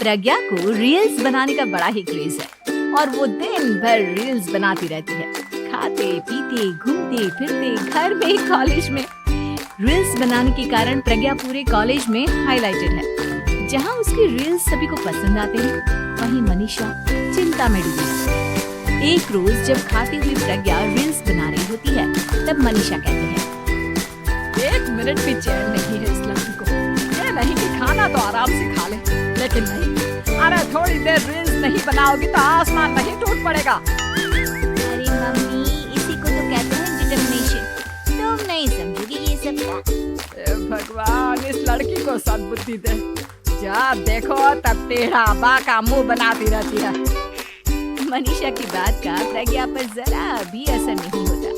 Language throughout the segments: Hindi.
प्रज्ञा को रील्स बनाने का बड़ा ही क्रेज है और वो दिन भर रील्स बनाती रहती है। खाते पीते घूमते फिरते घर में कॉलेज में रील्स बनाने के कारण प्रज्ञा पूरे कॉलेज में हाईलाइटेड है। जहाँ उसकी रील्स सभी को पसंद आते हैं, वहीं मनीषा चिंता में डूबी है। एक रोज जब खाती हुई प्रज्ञा रील्स बना रही होती है, तब मनीषा कहती है, 1 मिनट भी चैन नहीं है इस लड़की को। ये नहीं कि खाना तो आराम से खा ले, लेकिन नहीं, अरे थोड़ी देर रील्स नहीं बनाओगी तो आसमान नहीं टूट पड़ेगा। अरे मम्मी, इसी को तो कहते हैं डिटर्मिनेशन। तुम नहीं समझोगी ये सब क्या? भगवान, इस लड़की को सद्बुद्धि दे। जब देखो तब टेढ़ा बाका मुंह बनाती रहती है। मनीषा की बात का प्रज्ञा पर जरा भी असर नहीं होता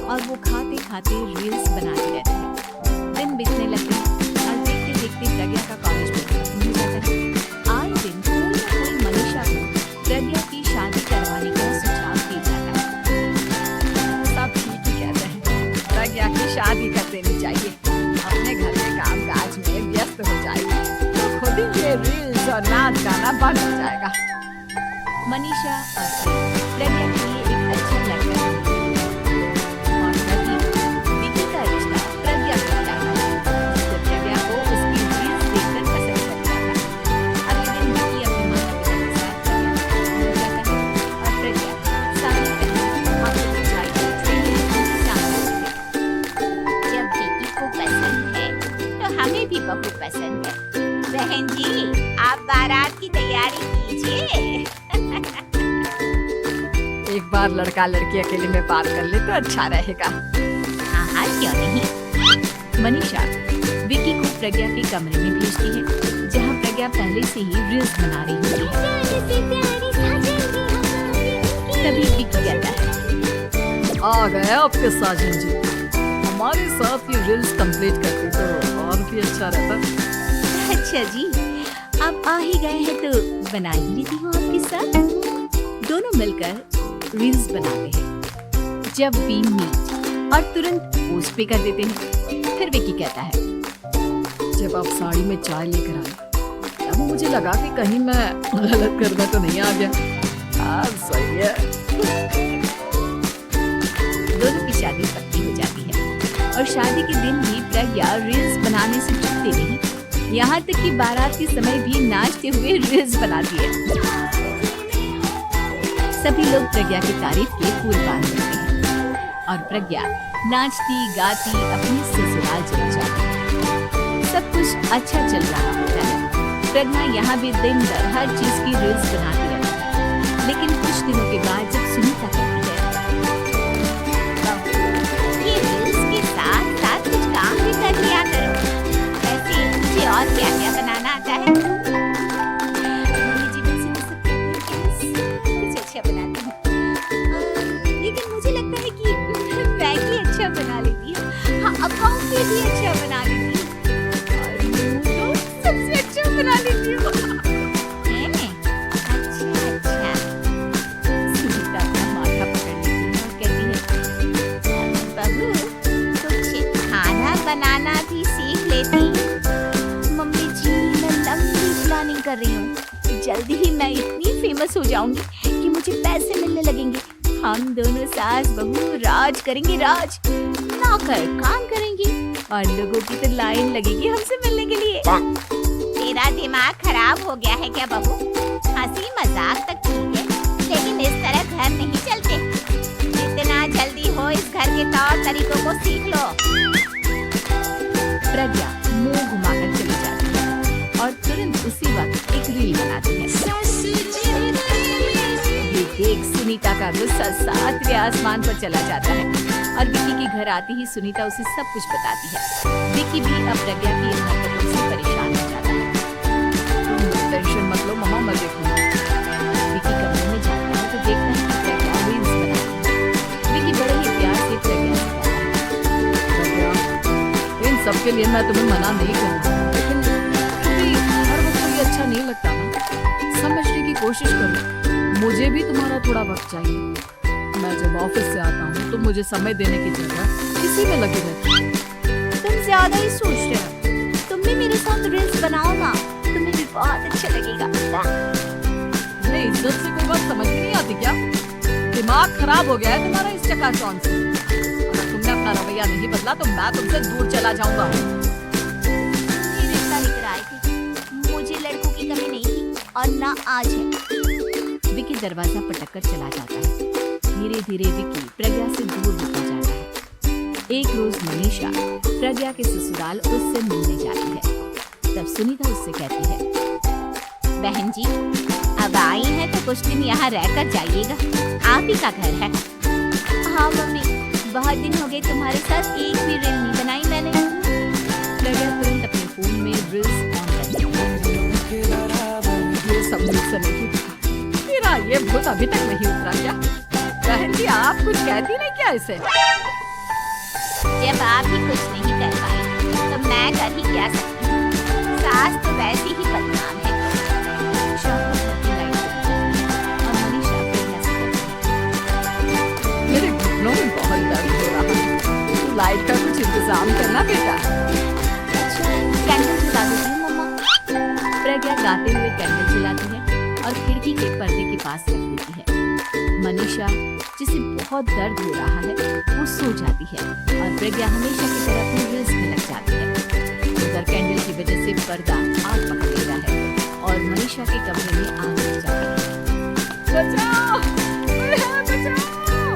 और वो खाते खाते रील्स बनाती रहती है। दिन बीतने लगते हैं और देखते देखते प्रज्ञा का कॉलेज में खत्म हो जाता है। आज दिन कोई न कोई मनीषा को प्रज्ञा की शादी करवाने का सुझाव दे जाता है। सब ठीक ही कहते हैं, प्रज्ञा की शादी कर देनी चाहिए। अपने घर के काम काज में व्यस्त हो जाएगी तो खुद ही ये रील्स और नाच गाना बंद हो जाएगा। मनीषा और प्रज्ञा के लिए एक अच्छा लड़का और विकी का रिश्ता प्रज्ञा को मिला तो प्रज्ञा को उसकी रील्स देखकर पसंद करता था। अगले दिन विकी अपने माता पिता के साथ जाता है और प्रज्ञा सारी आपको बुझाई जब विकी को पसंद है तो हमें भी बहुत पसंद है। बहन जी, आप बारात की तैयारी कीजिए। एक बार लड़का लड़की अकेले में बात कर ले तो अच्छा रहेगा। हाँ, क्यों नहीं। मनीषा विकी को प्रज्ञा के कमरे में भेजती है, जहाँ प्रज्ञा पहले से ही रील्स बना रही होती है। तभी विकी कहता है, आ गए आपके साजन जी। हमारे साथ ये रील्स कंप्लीट करती तो और भी अच्छा रहता। अच्छा जी, आप आ ही गए हैं तो बना ही लेती हूँ आपके साथ। दोनों मिलकर रील्स बनाते हैं। जब वी मीट और तुरंत पोस्ट पे कर देते हैं। फिर विकी कहता है, जब आप साड़ी में चाय लेकर आए तब मुझे लगा कि कहीं मैं गलत करना तो नहीं आ गया। हाँ, सही है। दोनों की शादी पक्की हो जाती है और शादी के दिन भी प्रज्ञा रील्स बनाने से चूकती नहीं। यहाँ तक कि बारात के समय भी नाचते हुए रील्स बनाती है। सभी लोग प्रज्ञा की तारीफ के फूल बांध देते हैं और प्रज्ञा नाचती गाती अपनी ससुराल चली जाती है। सब कुछ अच्छा चल रहा होता है। प्रज्ञा यहाँ भी दिन भर हर चीज की रील्स बनाती रहती है। लेकिन कुछ दिनों के बाद जब सुनीता कहती है, ये रील्स के साथ साथ कुछ काम भी कर लिया करो। वैसे मुझे और क्या क्या बनाना आता है? लेकिन मुझे लगता है कि मैगी अच्छा बना लेती हूँ। हाँ, अकाउंट भी अच्छा बना लेती हूँ और यूं तो सबसे अच्छा बना लेती हूँ। अच्छा। सुनीता अपना माथा पकड़ लेती है और कहती है, बहू कुछ खाना बनाना भी सीख लेती। मम्मी जी, मैं लंबी प्लानिंग कर रही हूँ। जल्दी ही मैं इतनी फेमस हो जाऊंगी कि मुझे पैसे मिलने लगेंगे। हम दोनों सास बहू राज करेंगे, राज नौकर काम करेंगे और लोगों की तो लाइन लगेगी हमसे मिलने के लिए। तेरा दिमाग खराब हो गया है क्या बहू? हंसी मजाक तक ठीक है, लेकिन इस तरह घर नहीं चलते। जितना जल्दी हो इस घर के तौर तरीकों को सीख लो। प्रज्ञा मुंह घुमाकर चली जाती है और तुरंत उसी वक्त एक रील बनाती है। देख सुनीता का गुस्सा 7वें आसमान पर चला जाता है और विकी के घर आती ही सुनीता उसे सब कुछ बताती है। विकी भी अब प्रज्ञा की इन हरकतों से परेशान हो जाता है। तुम टेंशन मत लो मामा, मैं देखूंगा। विकी कमरे में जाता है तो देखता है कि प्रज्ञा रील्स बनाती है। विकी बड़े ही प्यार से प्रज्ञा से कहता है, इन सब के लिए मैं तुम्हें मना नहीं करूँगा, लेकिन कभी हर वक्त ये अच्छा नहीं लगता ना। समझने की कोशिश करो, मुझे भी तुम्हारा थोड़ा वक्त चाहिए। मैं जब ऑफिस से आता हूँ तो मुझे समय देने की जगह इसी में लगी रहती है। तुम ज्यादा ही सोच रहे हो। तुम भी मेरे साथ रील्स बनाओ ना, तुम्हें भी बहुत अच्छा लगेगा। तुम्हें इज्जत से कोई बात समझ में नहीं आती क्या? दिमाग खराब हो गया है तुम्हारा इस चकाचौंध से। अगर तुमने अपना रवैया नहीं बदला तो मैं तुमसे दूर चला जाऊंगा। ये रिश्ता लेकर आए थे, मुझे लड़कों की कमी नहीं थी और ना आज है। विकी दरवाजा पटक कर चला जाता है। धीरे धीरे विकी प्रज्ञा से दूर होता जाता है। एक रोज मनीषा प्रज्ञा के ससुराल उससे मिलने जाती है। तब सुनीता उससे कहती है, बहन जी अब आई हैं तो कुछ दिन यहाँ रहकर जाइएगा, आप ही का घर है। हाँ मम्मी, बहुत दिन हो गए तुम्हारे साथ एक भी रील नहीं बनाई मैंने। प्रज्ञा तुरंत अपने फोन में रील्स ऑन करती है। ये सब मुझसे नहीं उठा। तेरा ये भूत अभी तक नहीं उतरा क्या? बहन जी आप कुछ कहती नहीं क्या इसे? जब आप ही कुछ नहीं कर पाए तो मैं कर ही क्या सकती हूँ? सास तो वैसे ही बदनाम है। और मनीषा प्रज्ञा से कहती है, मेरे घुटनों में बहुत दर्द हो रहा है, लाइट का कुछ इंतजाम करना बेटा। कैंडल जला देती हूँ मम्मा। प्रज्ञा गाते हुए कैंडल जलाती है और खिड़की के पर्दे के पास रख देती है। मनीषा जिसे बहुत दर्द हो रहा है वो सो जाती है और प्रज्ञा हमेशा की तरह अपनी रील्स में लग जाती है। उधर कैंडल की वजह से पर्दा आग पकड़ लेता है और मनीषा के कमरे में आग लग जाती है। बचाओ! बचाओ!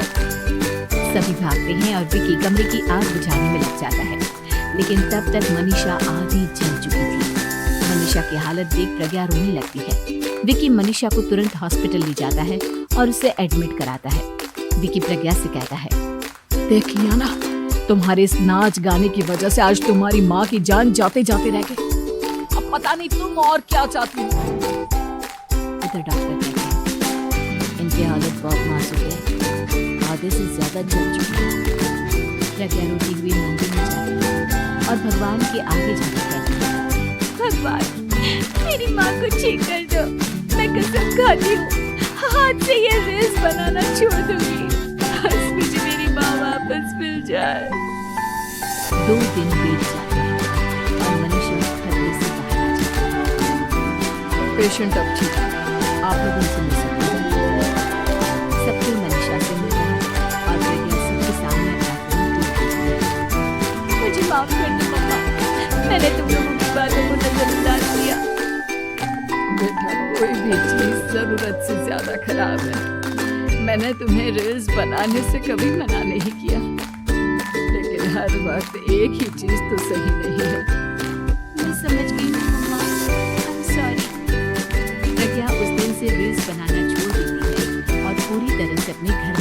सभी भागते हैं और विकी कमरे की आग बुझाने में लग जाता है, लेकिन तब तक मनीषा आधी जल चुकी थी। मनीषा की हालत देख प्रज्ञा रोने लगती है। विकी मनीषा को तुरंत हॉस्पिटल ले जाता है और उसे एडमिट कराता है। विकी प्रज्ञा से कहता है, देख लिया ना, तुम्हारे इस नाच गाने की वजह से आज तुम्हारी माँ की जान जाते जाते रह गई। अब पता नहीं तुम और क्या चाहती हो। इधर डॉक्टर कहते हैं, इनकी हालत बहुत नाजुक है, आधे से ज्यादा जल चुकी है। प्रज्ञा रोती हुई मंदिर में जाती है और भगवान के आगे जाकर कहती है, भगवान मेरी माँ को ठीक कर दो, मैं कसम खाती हूँ हाथ से ये रील्स बनाना छोड़ दूंगी, बस मुझे मेरी माँ वापस मिल जाए। 2 दिन बीत जाते हैं और मनीषा खतरे से बाहर आ जाती है। पेशेंट अब ठीक है, आप लोग उनसे मिल सकते हैं। सबको मनीषा से मिलता है और प्रज्ञा सबके सामने अपना फोन तोड़ देती है। मुझे माफ कर दो मम्मा, मैंने तुम लोगों की बातों को नजरअंदाज किया। बेटा कोई भी चीज जरूरत से ज्यादा खराब है। मैंने तुम्हें रील्स बनाने से कभी मना नहीं किया, लेकिन हर वक्त एक ही चीज तो सही नहीं है। मैं समझ गई हूँ मम्मा, I'm sorry। प्रज्ञा उस दिन से रील्स बनाना छोड़ देती है और पूरी तरह से अपने घर